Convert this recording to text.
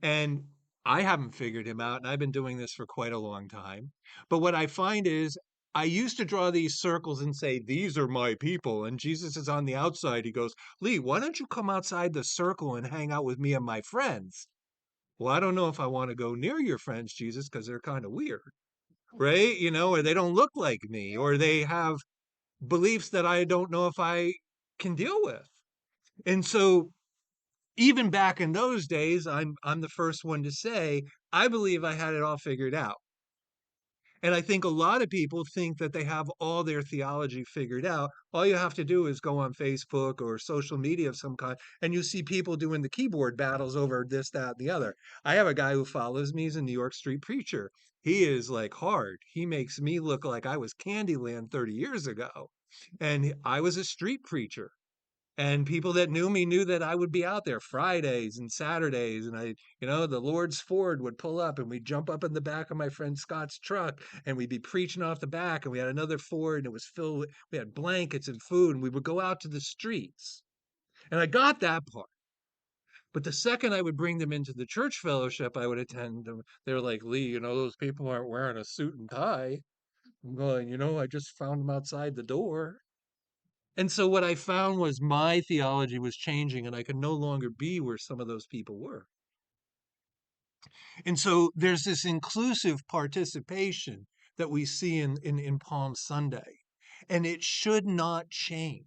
And I haven't figured him out, and I've been doing this for quite a long time. But what I find is I used to draw these circles and say, these are my people. And Jesus is on the outside. He goes, Lee, why don't you come outside the circle and hang out with me and my friends? Well, I don't know if I want to go near your friends, Jesus, because they're kind of weird, right? Or they don't look like me, or they have beliefs that I don't know if I can deal with. And so even back in those days, I'm the first one to say I believe I had it all figured out. And I think a lot of people think that they have all their theology figured out. All you have to do is go on Facebook or social media of some kind, and you see people doing the keyboard battles over this, that, and the other. I have a guy who follows me. He's a New York street preacher. He is like hard. He makes me look like I was Candyland 30 years ago. And I was a street preacher. And people that knew me knew that I would be out there Fridays and Saturdays. And the Lord's Ford would pull up and we'd jump up in the back of my friend Scott's truck and we'd be preaching off the back. And we had another Ford and it was filled with, we had blankets and food and we would go out to the streets. And I got that part. But the second I would bring them into the church fellowship I would attend, they were like, Lee, those people aren't wearing a suit and tie. I'm going, I just found them outside the door. And so what I found was my theology was changing and I could no longer be where some of those people were. And so there's this inclusive participation that we see in Palm Sunday, and it should not change.